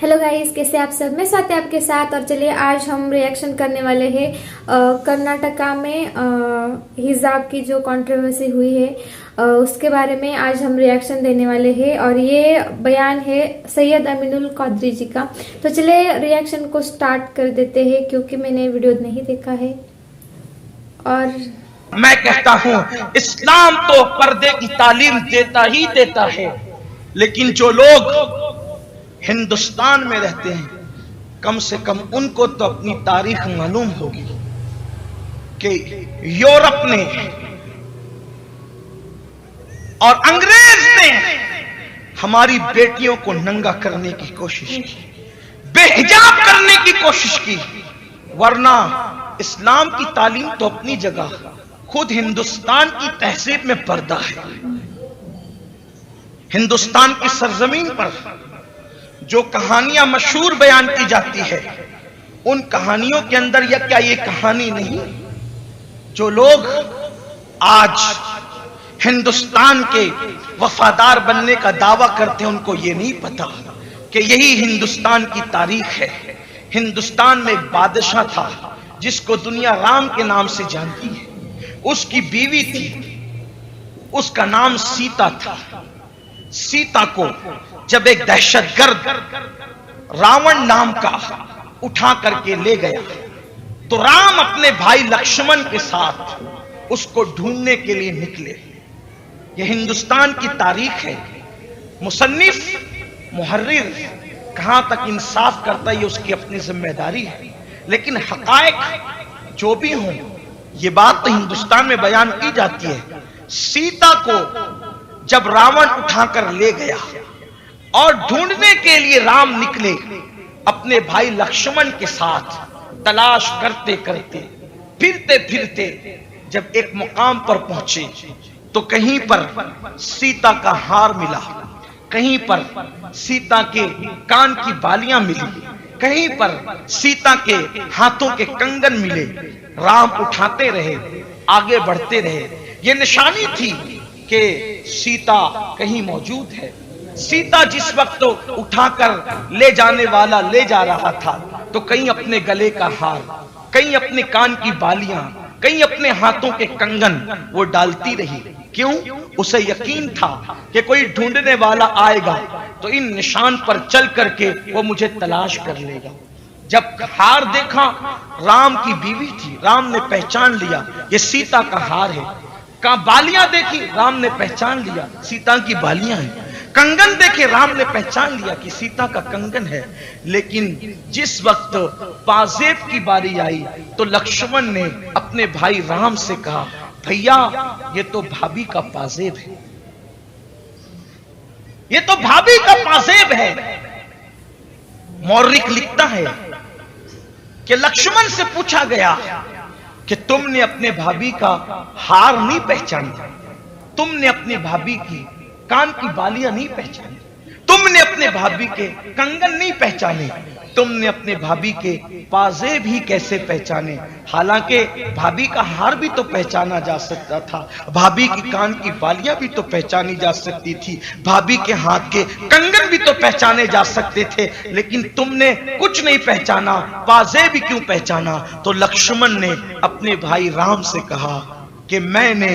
Hello guys, कैसे आप सब। मैं स्वाति आपके साथ। और चलिए आज हम रिएक्शन करने वाले हैं कर्नाटका में हिजाब की जो कंट्रोवर्सी हुई है उसके बारे में आज हम रिएक्शन देने वाले हैं। और ये बयान है सैयद अमीनुल कौदरी जी का। तो चलिए रिएक्शन को स्टार्ट कर देते हैं क्योंकि मैंने वीडियो नहीं देखा है। और मैं कहता हूं इस्लाम तो पर्दे की तालीम देता ही देता है, लेकिन जो लोग हिंदुस्तान में रहते हैं कम से कम उनको तो अपनी तारीख मालूम होगी कि यूरोप ने और अंग्रेज ने हमारी बेटियों को नंगा करने की कोशिश की, बेहिजाब करने की कोशिश की। वरना इस्लाम की तालीम तो अपनी जगह, खुद हिंदुस्तान की तहजीब में पर्दा है। हिंदुस्तान की सरजमीन पर जो कहानियां मशहूर बयान की जाती है, उन कहानियों के अंदर या क्या ये कहानी नहीं? जो लोग आज हिंदुस्तान के वफादार बनने का दावा करते हैं, उनको ये नहीं पता कि यही हिंदुस्तान की तारीख है। हिंदुस्तान में एक बादशाह था जिसको दुनिया राम के नाम से जानती है। उसकी बीवी थी, उसका नाम सीता था। सीता को जब एक दहशतगर्द रावण नाम का उठा करके ले गया, तो राम अपने भाई लक्ष्मण के साथ उसको ढूंढने के लिए निकले। यह हिंदुस्तान की तारीख है। मुसन्निफ मुहर्रिर कहां तक इंसाफ करता है, उसकी अपनी जिम्मेदारी है। लेकिन हकायक जो भी हों, यह बात तो हिंदुस्तान में बयान की जाती है। सीता को जब रावण उठाकर ले गया और ढूंढने के लिए राम निकले अपने भाई लक्ष्मण के साथ, तलाश करते करते फिरते फिरते जब एक मुकाम पर पहुंचे तो कहीं पर सीता का हार मिला, कहीं पर सीता के कान की बालियां मिली, कहीं पर सीता के हाथों के कंगन मिले। राम उठाते रहे, आगे बढ़ते रहे। यह निशानी थी कि सीता कहीं मौजूद है। सीता जिस वक्त उठाकर ले जाने वाला ले जा रहा था, तो कहीं अपने गले का हार, कहीं अपने कान की बालियां, कहीं अपने हाथों के कंगन वो डालती रही। क्यों? उसे यकीन था कि कोई ढूंढने वाला आएगा तो इन निशान पर चल करके वो मुझे तलाश कर लेगा। जब हार देखा, राम की बीवी थी, राम ने पहचान लिया ये सीता का हार है। बालियां देखी, राम ने पहचान लिया सीता की बालियां हैं। कंगन देखे, राम ने पहचान लिया कि सीता का कंगन है। लेकिन जिस वक्त पाजेब की बारी आई तो लक्ष्मण ने अपने भाई राम से कहा, भैया ये तो भाभी का पाजेब है, ये तो भाभी का पाजेब है। मौर्रिक लिखता है कि लक्ष्मण से पूछा गया कि तुमने अपने भाभी का हार नहीं पहचाना, तुमने अपने भाभी की कान की बालियां नहीं पहचानी, तुमने अपने भाभी के कंगन नहीं पहचाने, तुमने अपने भाभी के पाजेब ही कैसे पहचाने? हालांकि भाभी का हार भी तो पहचाना जा सकता था, भाभी की कान की बालियां भी तो पहचानी जा सकती थी, भाभी के हाथ के कंगन भी तो पहचाने जा सकते थे, लेकिन तुमने कुछ नहीं पहचाना, पाजेब भी क्यों पहचाना? तो लक्ष्मण ने अपने भाई राम से कहा कि मैंने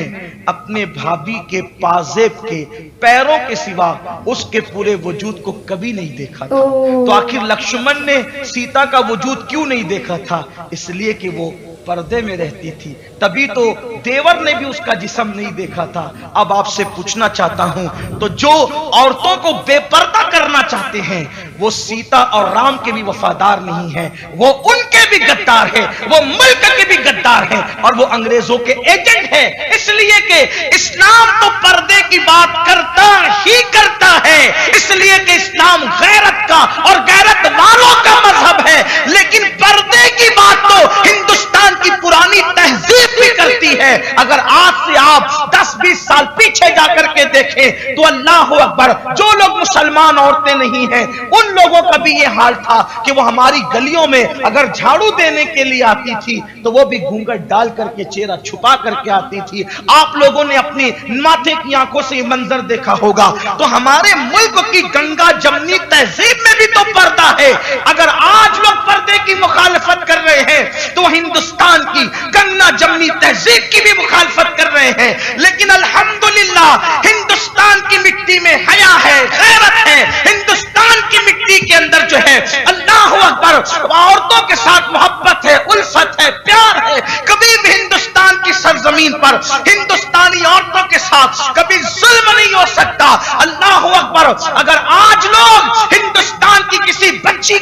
अपने भाभी के पाजेब के पैरों के सिवा उसके पूरे वजूद को कभी नहीं देखा था। तो आखिर लक्ष्मण ने सीता का वजूद क्यों नहीं देखा था? इसलिए कि वो पर्दे में रहती थी, तभी तो देवर ने भी उसका जिस्म नहीं देखा था। अब आपसे पूछना चाहता हूं, तो जो औरतों को बेपर्दा करना चाहते हैं वो सीता और राम के भी वफादार नहीं हैं, वो उनके भी गद्दार हैं, वो मुल्क के भी गद्दार हैं और वो अंग्रेजों के एजेंट हैं। इसलिए कि इस्लाम तो पर्दे की बात करता ही करता है, इसलिए कि इस्लाम गैरत का और गैरत वालों का मजहब है। लेकिन पर्दे की बात तो हिंदुस्तान की पुरानी तहजीब भी करती है। अगर आज से आप 10-20 साल पीछे जाकर के देखें तो अल्लाह अकबर, जो लोग मुसलमान औरतें नहीं हैं उन लोगों का भी ये हाल था कि वो हमारी गलियों में अगर झाड़ू देने के लिए आती थी तो वो भी घूंघट डाल करके, चेहरा छुपा करके आती थी। आप लोगों ने अपनी माथे की आंखों से ये मंजर देखा होगा। तो हमारे मुल्क की गंगा जमनी तहजीब में भी तो पर्दा ہے اگر آج لوگ پردے کی مخالفت کر رہے ہیں تو ہندوستان کی کنگنا جمنی تہذیب کی بھی مخالفت کر رہے ہیں، لیکن الحمدللہ ہندوستان کی مٹی میں حیا ہے، غیرت ہے، ہندوستان کی مٹی کے اندر جو ہے اللہ اکبر عورتوں کے ساتھ محبت ہے، الفت ہے، پیار ہے۔ کبھی بھی ہندوستان کی سرزمین پر ہندوستانی عورتوں کے ساتھ کبھی ظلم نہیں ہو سکتا۔ اللہ اکبر۔ اگر آج لوگ ہندوستان کی کسی بچی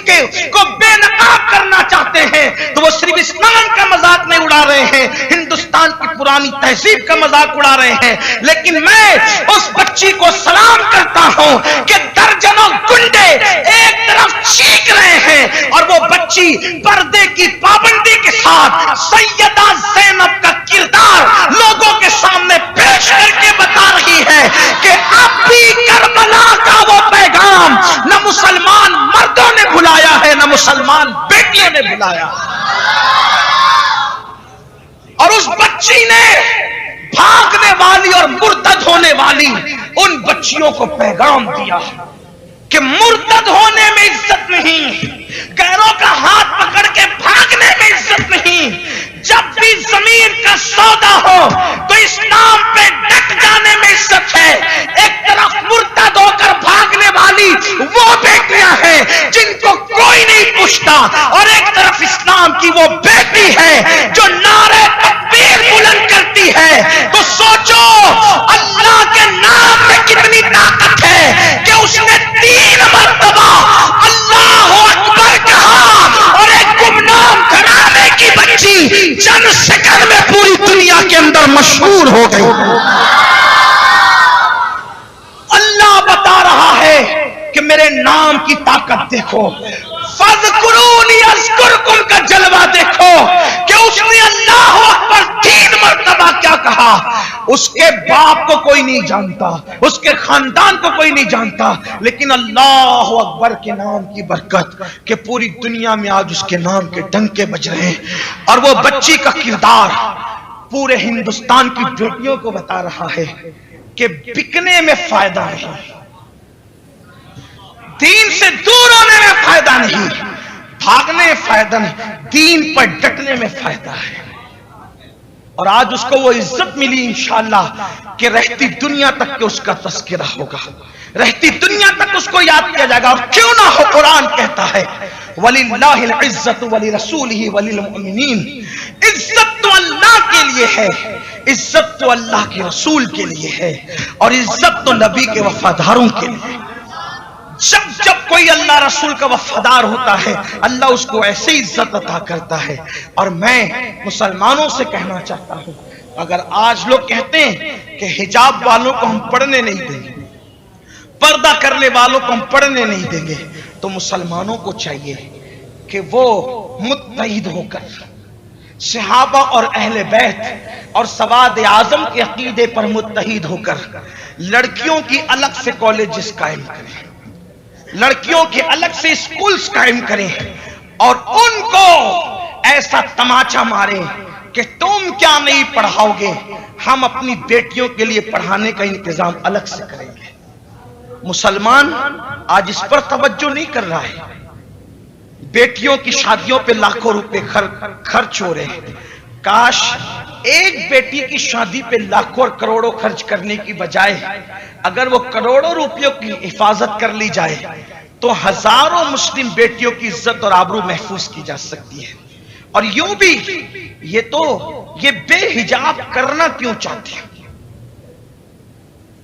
کو بے نقاب کرنا چاہتے ہیں تو وہ صرف اسلام کا مذاق نہیں اڑا رہے ہیں، ہندوستان کی پرانی تہذیب کا مذاق اڑا رہے ہیں۔ لیکن میں اس بچی کو سلام کرتا ہوں کہ درجنوں گنڈے ایک طرف چیخ رہے ہیں اور وہ بچی پردے کی پابندی کے ساتھ سیدہ زینب کا کردار لوگوں کے سامنے پیش کر کے بتا رہی ہے کہ اب بھی کربلا کا وہ پیغام نہ مسلمان مردوں نے بھلایا ہے نہ مسلمان بیٹیوں نے بھلایا، اور اس بچی نے بھاگنے والی اور مرتد ہونے والی ان بچیوں کو پیغام دیا کہ مرتد ہونے میں عزت نہیں، غیروں کا ہاتھ پکڑ کے بھاگنے میں عزت نہیں، جب بھی زمین کا سودا ہو تو اسلام پہ ڈٹ جانے میں عزت ہے۔ ایک طرف مرتد ہو کر بھاگنے والی وہ بیٹیاں ہیں جن کو کوئی نہیں پوچھتا، اور ایک طرف اسلام کی وہ بیٹی ہے جو نعرے تکبیر بلند کرتی ہے۔ تو سوچو اللہ کے نام میں کتنی طاقت ہے کہ اس نے 3 مرتبہ اللہ اکبر کہا، اور ایک گمنام گھرانے کی بچی چند سیکنڈ میں پوری دنیا کے اندر مشہور ہو گئی۔ اللہ بتا رہا ہے کہ میرے نام کی طاقت دیکھو، فَاذْكُرُونِي أَذْكُرْكُمْ کا جلوہ دیکھو کہ اس نے اللہ اکبر 3 مرتبہ کیا کہا۔ اس کے باپ کو کوئی نہیں جانتا، اس کے خاندان کو کوئی نہیں جانتا، لیکن اللہ اکبر کے نام کی برکت کہ پوری دنیا میں آج اس کے نام کے ڈنکے بج رہے ہیں، اور وہ بچی کا کردار پورے ہندوستان کی بیٹیوں کو بتا رہا ہے کہ بکنے میں فائدہ نہیں، دین سے دور ہونے میں فائدہ نہیں، بھاگنے میں فائدہ نہیں، دین پر ڈٹنے میں فائدہ ہے۔ اور آج اس کو وہ عزت ملی انشاءاللہ کہ رہتی دنیا تک کہ اس کا تذکرہ ہوگا، رہتی دنیا تک اس کو یاد کیا جائے گا۔ اور کیوں نہ ہو، قرآن کہتا ہے وَلِلَّهِ الْعِزَّةُ وَلِرَسُولِهِ وَلِلْمُؤْمِنِينَ، عزت تو اللہ کے لیے ہے، عزت تو اللہ کے رسول کے لیے ہے، اور عزت تو نبی کے وفاداروں کے لیے۔ جب کوئی اللہ رسول کا وفادار ہوتا ہے اللہ اس کو ایسی عزت عطا کرتا ہے۔ اور میں مسلمانوں سے کہنا چاہتا ہوں، اگر آج لوگ کہتے ہیں کہ حجاب والوں کو ہم پڑھنے نہیں دیں گے، پردہ کرنے والوں کو ہم پڑھنے نہیں دیں گے، تو مسلمانوں کو چاہیے کہ وہ متحد ہو کر صحابہ اور اہل بیت اور سواد اعظم کے عقیدے پر متحد ہو کر لڑکیوں کی الگ سے کالجز قائم کریں، لڑکیوں کے الگ سے اسکولز قائم کریں، اور ان کو ایسا تماچا مارے کہ تم کیا نہیں پڑھاؤ گے، ہم اپنی بیٹیوں کے لیے پڑھانے کا انتظام الگ سے کریں گے۔ مسلمان آج اس پر توجہ نہیں کر رہا ہے، بیٹیوں کی شادیوں پہ لاکھوں روپے خرچ ہو رہے ہیں۔ کاش ایک بیٹی کی شادی پہ لاکھوں اور کروڑوں خرچ کرنے کی بجائے اگر وہ کروڑوں روپیوں کی حفاظت کر لی جائے تو ہزاروں مسلم بیٹیوں کی عزت اور آبرو محفوظ کی جا سکتی ہے۔ اور یوں بھی یہ بے حجاب کرنا کیوں چاہتے ہیں؟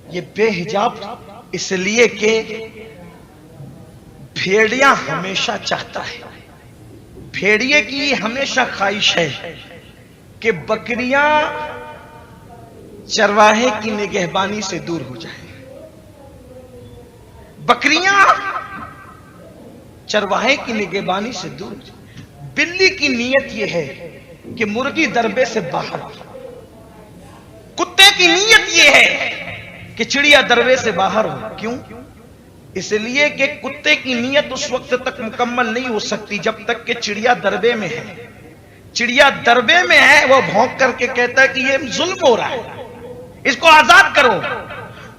یہ بے حجاب اس لیے کہ بھیڑیا ہمیشہ چاہتا ہے، بھیڑیے کی یہ ہمیشہ خواہش ہے کہ بکریاں چرواہے کی نگہبانی سے دور ہو جائیں، بکریاں چرواہے کی نگہبانی سے دور ہو جائیں۔ بلی کی نیت یہ ہے کہ مرغی دربے سے باہر ہو، کتے کی نیت یہ ہے کہ چڑیا دروے سے باہر ہو۔ کیوں؟ اس لیے کہ کتے کی نیت اس وقت تک مکمل نہیں ہو سکتی جب تک کہ چڑیا دربے میں ہے۔ چڑیا دربے میں ہے، وہ بھونک کر کے کہتا ہے کہ یہ ظلم ہو رہا ہے، اس کو آزاد کرو۔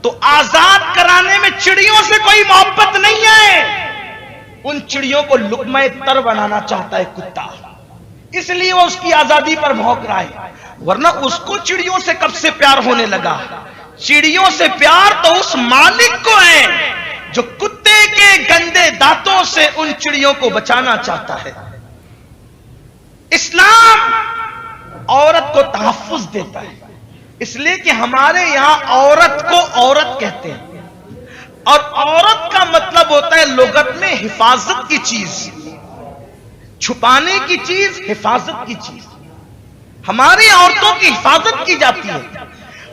تو آزاد کرانے میں چڑیوں سے کوئی محبت نہیں ہے، उन चिड़ियों को लुक़्मा तर बनाना चाहता है कुत्ता, इसलिए वो उसकी आजादी पर भौंक रहा है, वरना उसको चिड़ियों से कब से प्यार होने लगा। चिड़ियों से प्यार तो उस मालिक को है जो कुत्ते के गंदे दांतों से उन चिड़ियों को बचाना चाहता है। इस्लाम औरत को तहफ्फुज देता है, इसलिए कि हमारे यहां औरत को औरत कहते हैं, और औरत का मतलब होता है लुगत में हिफाजत की चीज, छुपाने की चीज, हिफाजत की चीज। हमारी औरतों की हिफाजत की जाती है,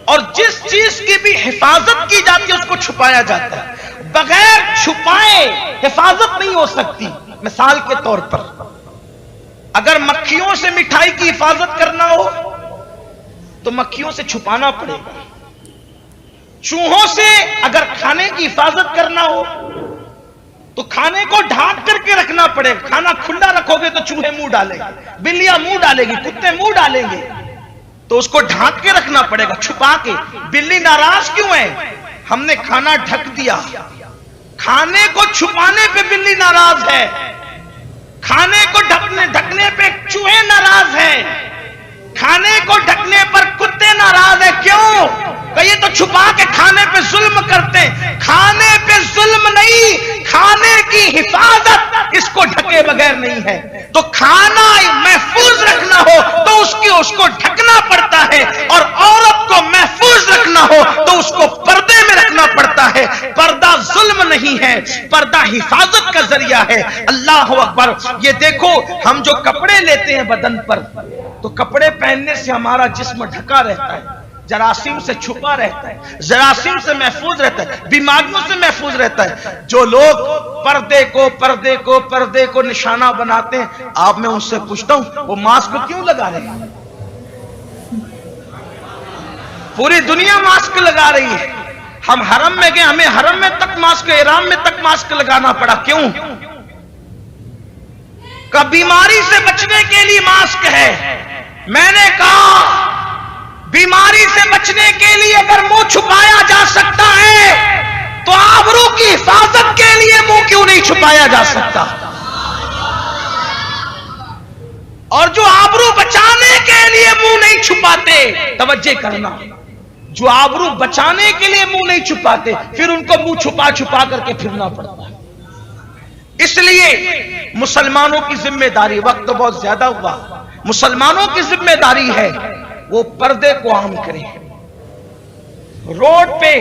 और जिस चीज की भी हिफाजत की जाती है उसको छुपाया जाता है। बगैर छुपाए हिफाजत नहीं हो सकती। मिसाल के तौर पर, अगर मक्खियों से मिठाई की हिफाजत करना हो तो मक्खियों से छुपाना पड़ेगा। चूहों से अगर खाने की हिफाजत करना हो तो खाने को ढांक करके रखना पड़ेगा। खाना खुला रखोगे तो चूहे मुंह डालेंगे, बिल्लियां मुंह डालेंगी, कुत्ते मुंह डालेंगे, तो उसको ढांक के रखना पड़ेगा, छुपा के। बिल्ली नाराज क्यों है? हमने खाना ढक दिया। खाने को छुपाने पे बिल्ली नाराज है, खाने को ढकने पे चूहे नाराज है, खाने को ढकने पर कुत्ते नाराज है। क्यों? ये तो छुपा के खाने पे जुल्म करते हैं। खाने पे जुल्म नहीं, खाने की हिफाजत इसको ढके बगैर नहीं है। तो खाना महफूज रखना हो तो उसको ढकना पड़ता है, और औरत को महफूज रखना हो तो उसको पर्दे में रखना पड़ता है। पर्दा जुल्म नहीं है, पर्दा हिफाजत का जरिया है। अल्लाह अकबर। ये देखो, हम जो कपड़े लेते हैं बदन पर, तो कपड़े पहनने से हमारा जिस्म ढका रहता है, जरासीम से छुपा रहता है, जरासीम से महफूज रहता है, बीमारियों से महफूज रहता है। जो लोग पर्दे को निशाना बनाते हैं, आप मैं उनसे पूछता हूं वो मास्क क्यों लगा रहे हैं? पूरी दुनिया मास्क लगा रही है। हम हरम में गए, हमें हरम में तक मास्क, इहराम में तक मास्क लगाना पड़ा। क्यों? का बीमारी से बचने के लिए मास्क है। मैंने कहा बीमारी से बचने के लिए अगर मुंह छुपाया जा सकता है तो आबरू की हिफाजत के लिए मुंह क्यों नहीं छुपाया जा सकता? और जो आबरू बचाने के लिए मुंह नहीं छुपाते, तवज्जो करना, जो आबरू बचाने के लिए मुंह नहीं छुपाते, फिर उनको मुंह छुपा छुपा करके फिरना पड़ता है। इसलिए मुसलमानों की जिम्मेदारी, वक्त तो बहुत ज्यादा हुआ, मुसलमानों की जिम्मेदारी है वो पर्दे को आम करें। रोड पे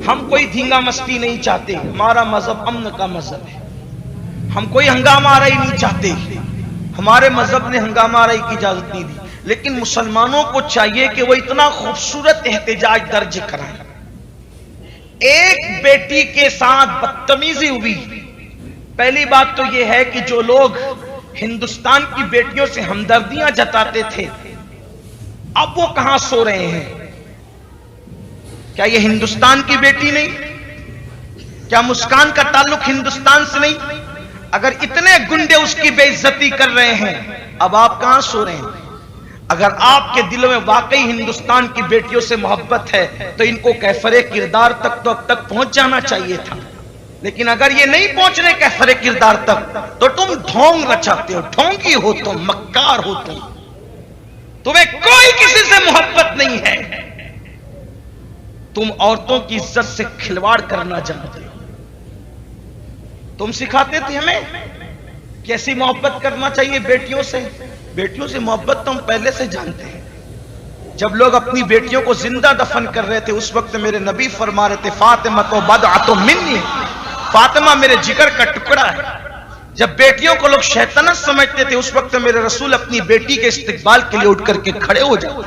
हम कोई धींगा मस्ती नहीं चाहते, हमारा मजहब अमन का मजहब है। हम कोई हंगामा आराई नहीं चाहते, हमारे मजहब ने हंगामा आराई की इजाजत नहीं दी। लेकिन मुसलमानों को चाहिए कि वो इतना खूबसूरत एहतजाज दर्ज कराएं। एक बेटी के साथ बदतमीजी हुई। पहली बात तो यह है कि जो लोग हिंदुस्तान की बेटियों से हमदर्दियां जताते थे, अब वो कहां सो रहे हैं? क्या ये हिंदुस्तान की बेटी नहीं? क्या मुस्कान का ताल्लुक हिंदुस्तान से नहीं? अगर इतने गुंडे उसकी बेइज्जती कर रहे हैं, अब आप कहां सो रहे हैं? अगर आपके दिलों में वाकई हिंदुस्तान की बेटियों से मोहब्बत है तो इनको कैफरे किरदार तक तो अब तक पहुंच जाना चाहिए था। लेकिन अगर ये नहीं पहुंच रहे कैफरे किरदार तक, तो तुम ढोंग रचाते हो, ढोंगी हो तुम, मक्कार हो तुम, तुम्हें कोई किसी से मोहब्बत नहीं है। तुम औरतों की इज्जत से खिलवाड़ करना जानते हो। तुम सिखाते थे हमें कैसी मोहब्बत करना चाहिए बेटियों से। बेटियों से मोहब्बत तो हम पहले से जानते हैं। जब लोग अपनी बेटियों को जिंदा दफन कर रहे थे, उस वक्त मेरे नबी फरमा रहे थे, फातिमा तो बदअतुम मिन्नी, फातिमा मेरे जिगर का टुकड़ा है। जब बेटियों को लोग शैतानत समझते थे, उस वक्त मेरे रसूल अपनी बेटी के इस्तिकबाल के लिए उठ करके खड़े हो जाते,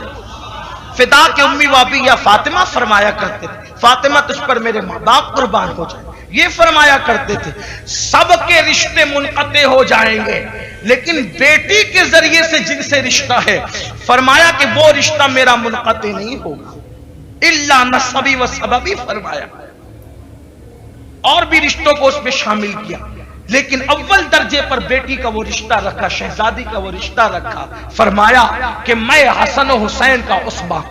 फिदा के उम्मी वाबी या फातिमा फरमाया करते थे, फातिमा तुझ पर मेरे माँ बाप कुर्बान हो जाए, ये फरमाया करते थे। सबके रिश्ते मुनक़ते हो जाएंगे, लेकिन बेटी के जरिए से जिनसे रिश्ता है, फरमाया कि वो रिश्ता मेरा मुनक़ते नहीं होगा, इल्ला नसबी व सबबी फरमाया। और भी रिश्तों को उसमें शामिल किया, लेकिन अव्वल दर्जे पर बेटी का वो रिश्ता रखा, शहजादी का वो रिश्ता रखा। फरमाया कि मैं हसन और हुसैन का उसबा।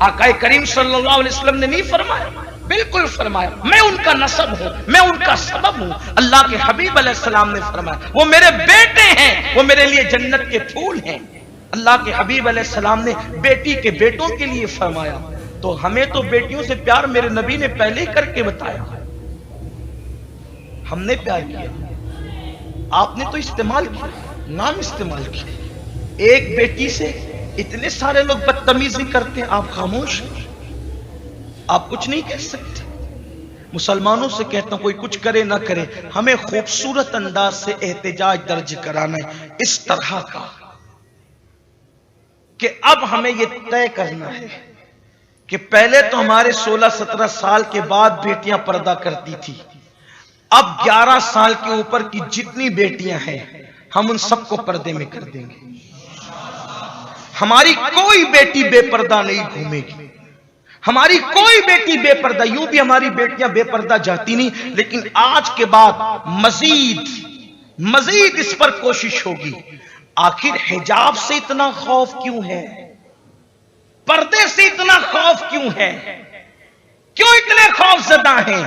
आका करीम सल्लल्लाहु अलैहि वसल्लम ने नहीं फरमाया, بالکل فرمایا میں ان کا نسب ہوں، میں ان کا سبب ہوں۔ اللہ کے حبیب علیہ السلام نے فرمایا وہ میرے بیٹے ہیں، وہ میرے لیے جنت کے پھول ہیں۔ اللہ کے حبیب علیہ السلام نے بیٹی کے بیٹوں کے لیے فرمایا، تو ہمیں تو بیٹیوں سے پیار میرے نبی نے پہلے ہی کر کے بتایا، ہم نے پیار کیا، آپ نے تو استعمال کیا، نام استعمال کیا۔ ایک بیٹی سے اتنے سارے لوگ بدتمیزی کرتے ہیں، آپ خاموش، آپ کچھ نہیں کہہ سکتے۔ مسلمانوں سے کہتا ہوں کوئی کچھ کرے نہ کرے، ہمیں خوبصورت انداز سے احتجاج درج کرانا ہے اس طرح کا کہ اب ہمیں یہ طے کرنا ہے کہ پہلے تو ہمارے 16-17 سال کے بعد بیٹیاں پردہ کرتی تھی، اب 11 سال کے اوپر کی جتنی بیٹیاں ہیں ہم ان سب کو پردے میں کر دیں گے۔ ہماری کوئی بیٹی بے پردہ نہیں گھومے گی، ہماری کوئی بیٹی بے پردہ، یوں بھی ہماری بیٹیاں بے پردہ جاتی نہیں، لیکن آج کے بعد مزید اس پر کوشش ہوگی۔ آخر حجاب سے اتنا خوف کیوں ہے؟ پردے سے اتنا خوف کیوں ہے؟ کیوں اتنے خوف زدہ ہیں؟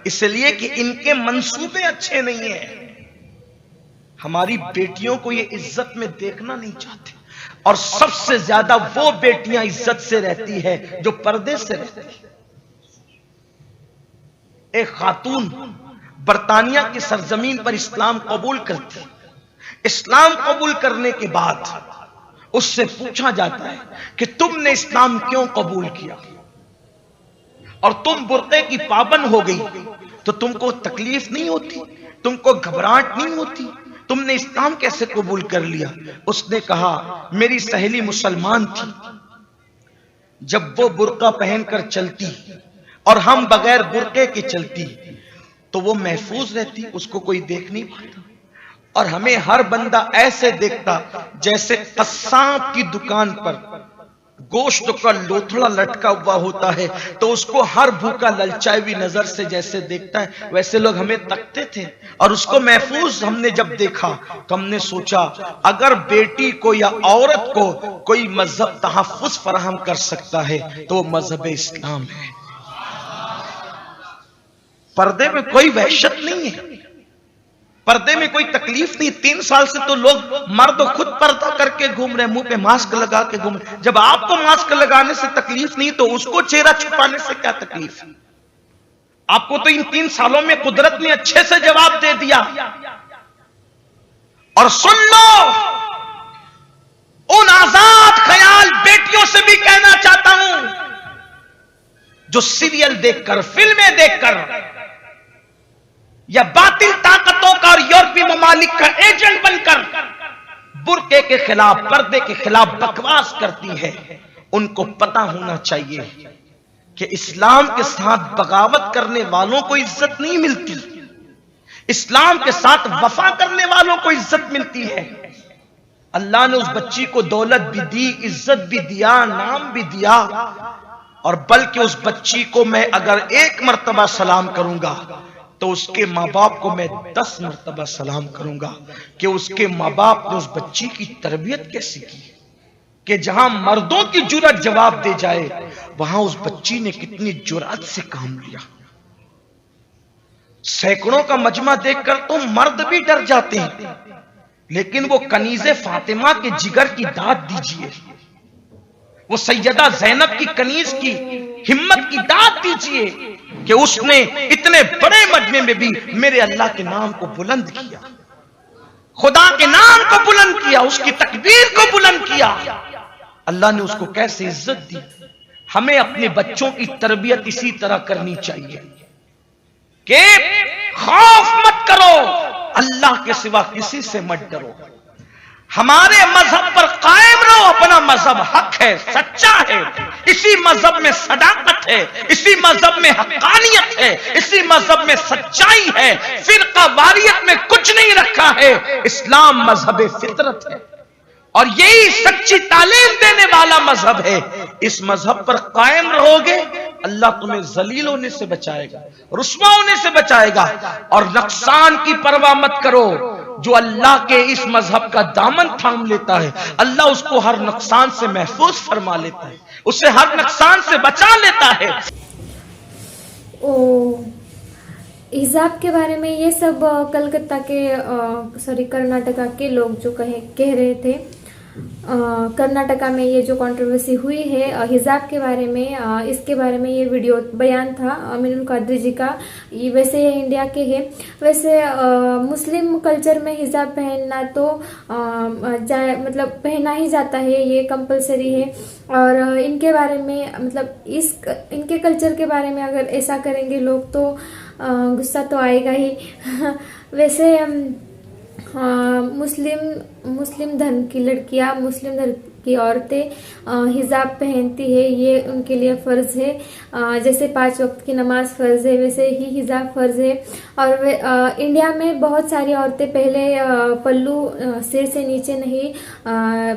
اس لیے کہ ان کے منصوبے اچھے نہیں ہیں۔ ہماری بیٹیوں کو یہ عزت میں دیکھنا نہیں چاہتے، اور سب سے زیادہ وہ بیٹیاں عزت سے رہتی ہے جو پردے سے رہتی ہے۔ ایک خاتون برطانیہ کی سرزمین پر اسلام قبول کرتی، اسلام قبول کرنے کے بعد اس سے پوچھا جاتا ہے کہ تم نے اسلام کیوں قبول کیا، اور تم برقعے کی پابند ہو گئی تو تم کو تکلیف نہیں ہوتی، تم کو گھبراہٹ نہیں ہوتی، تم نے اسلام کیسے قبول کر لیا؟ اس نے کہا میری سہیلی مسلمان تھی، جب وہ برقع پہن کر چلتی اور ہم بغیر برقعے کے چلتی تو وہ محفوظ رہتی، اس کو کوئی دیکھ نہیں پاتا، اور ہمیں ہر بندہ ایسے دیکھتا جیسے قصاب کی دکان پر گوشت کا لوتھڑا لٹکا ہوا ہوتا ہے تو اس کو ہر بھوکا للچائی ہوئی نظر سے جیسے دیکھتا ہے، ویسے لوگ ہمیں تکتے تھے۔ اور اس کو محفوظ ہم نے جب دیکھا تو ہم نے سوچا اگر بیٹی کو یا عورت کو کوئی مذہب تحفظ فراہم کر سکتا ہے تو وہ مذہب اسلام ہے۔ پردے میں کوئی وحشت نہیں ہے، پردے میں کوئی تکلیف نہیں۔ 3 سال سے تو لوگ مرد خود پردہ کر کے گھوم رہے ہیں، منہ پہ ماسک لگا کے گھوم رہے ہیں۔ جب آپ کو ماسک لگانے سے تکلیف نہیں تو اس کو چہرہ چھپانے سے کیا تکلیف؟ آپ کو تو ان 3 سالوں میں قدرت نے اچھے سے جواب دے دیا۔ اور سن لو، ان آزاد خیال بیٹیوں سے بھی کہنا چاہتا ہوں جو سیریل دیکھ کر، فلمیں دیکھ کر یا باطل طاقتوں کا اور یورپی ممالک کا ایجنٹ بن کر برقعے کے خلاف، پردے کے خلاف بکواس کرتی ہے، ان کو پتہ ہونا چاہیے کہ اسلام کے ساتھ بغاوت کرنے والوں کو عزت نہیں ملتی، اسلام کے ساتھ وفا کرنے والوں کو عزت ملتی ہے۔ اللہ نے اس بچی کو دولت بھی دی، عزت بھی دیا، نام بھی دیا، اور بلکہ اس بچی کو میں اگر 1 مرتبہ سلام کروں گا تو اس کے ماں باپ کو میں 10 مرتبہ سلام کروں گا کہ اس کے ماں باپ نے اس بچی کی تربیت کیسی کی، کہ جہاں مردوں کی جرأت جواب دے جائے وہاں اس بچی نے کتنی جرأت سے کام لیا۔ سینکڑوں کا مجمع دیکھ کر تو مرد بھی ڈر جاتے ہیں، لیکن وہ کنیز فاطمہ کے جگر کی داد دیجئے، وہ سیدہ زینب کی کنیز کی ہمت کی داد دیجئے کہ اس نے اتنے بڑے مجمع میں بھی میرے اللہ کے نام کو بلند کیا، خدا کے نام کو بلند کیا، اس کی تکبیر کو بلند کیا۔ اللہ نے اس کو کیسے عزت دی۔ ہمیں اپنے بچوں کی تربیت اسی طرح کرنی چاہیے کہ خوف مت کرو، اللہ کے سوا کسی سے مت ڈرو، ہمارے مذہب پر قائم رہو، اپنا مذہب حق ہے، سچا ہے، اسی مذہب میں صداقت ہے، اسی مذہب میں حقانیت ہے، اسی مذہب میں سچائی ہے، فرقہ واریت میں کچھ نہیں رکھا ہے، اسلام مذہب فطرت ہے اور یہی سچی تعلیم دینے والا مذہب ہے۔ اس مذہب پر قائم رہو گے اللہ تمہیں ذلیل ہونے سے بچائے گا، رسوا ہونے سے بچائے گا، اور نقصان کی پرواہ مت کرو۔ جو اللہ کے اس مذہب کا دامن تھام لیتا ہے اللہ اس کو ہر نقصان سے محفوظ فرما لیتا ہے، اسے ہر نقصان سے بچا لیتا ہے۔ ओ हिजाब के बारे में ये सब कलकत्ता के कर्नाटका के लोग जो कह रहे थे। कर्नाटका में ये जो कंट्रोवर्सी हुई है हिजाब के बारे में, इसके बारे में ये वीडियो बयान था अमीनुल कादरी जी का। वैसे ये इंडिया के हैं। वैसे मुस्लिम कल्चर में हिजाब पहनना तो मतलब पहना ही जाता है, ये कंपलसरी है। और इनके बारे में मतलब इनके कल्चर के बारे में अगर ऐसा करेंगे लोग तो गुस्सा तो आएगा ही। वैसे मुस्लिम धर्म की लड़कियां, मुस्लिम धर्म की औरतें हिजाब पहनती है, ये उनके लिए फ़र्ज़ है। जैसे 5 वक्त की नमाज फ़र्ज़ है, वैसे ही हिजाब फ़र्ज़ है। और इंडिया में बहुत सारी औरतें पहले पल्लू सिर से नीचे नहीं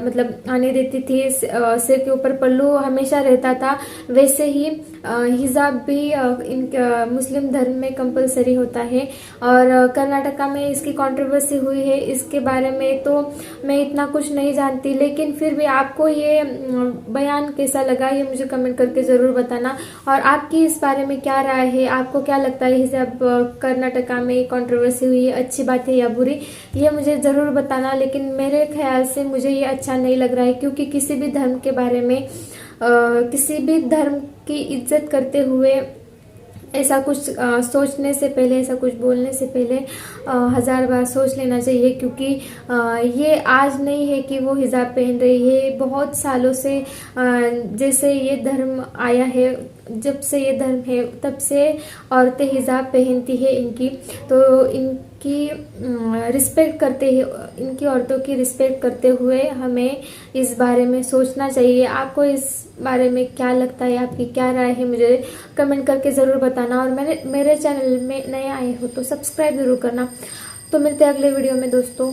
मतलब आने देती थी, सिर के ऊपर पल्लू हमेशा रहता था। वैसे ही हिजाब भी मुस्लिम धर्म में कंपलसरी होता है। और कर्नाटका में इसकी कंट्रोवर्सी हुई है, इसके बारे में तो मैं इतना कुछ नहीं जानती, लेकिन फिर भी आपको ये बयान कैसा लगा ये मुझे कमेंट करके ज़रूर बताना। और आपकी इस बारे में क्या राय है, आपको क्या लगता है हिजाब कर्नाटका में कंट्रोवर्सी हुई है अच्छी बात है या बुरी, ये मुझे ज़रूर बताना। लेकिन मेरे ख्याल से मुझे ये अच्छा नहीं लग रहा है, क्योंकि किसी भी धर्म के बारे में किसी भी धर्म की इज्जत करते हुए ऐसा कुछ सोचने से पहले, ऐसा कुछ बोलने से पहले 1000 बार सोच लेना चाहिए। क्योंकि ये आज नहीं है कि वो हिजाब पहन रही है, बहुत सालों से जैसे ये धर्म आया है, जब से ये धर्म है तब से औरतें हिजाब पहनती है इनकी। तो इनकी रिस्पेक्ट करते हैं, इनकी औरतों की रिस्पेक्ट करते हुए हमें इस बारे में सोचना चाहिए। आपको इस बारे में क्या लगता है, आपकी क्या राय है, मुझे कमेंट करके ज़रूर बताना। और मेरे चैनल में नए आए हो तो सब्सक्राइब ज़रूर करना। तो मिलते हैं अगले वीडियो में दोस्तों।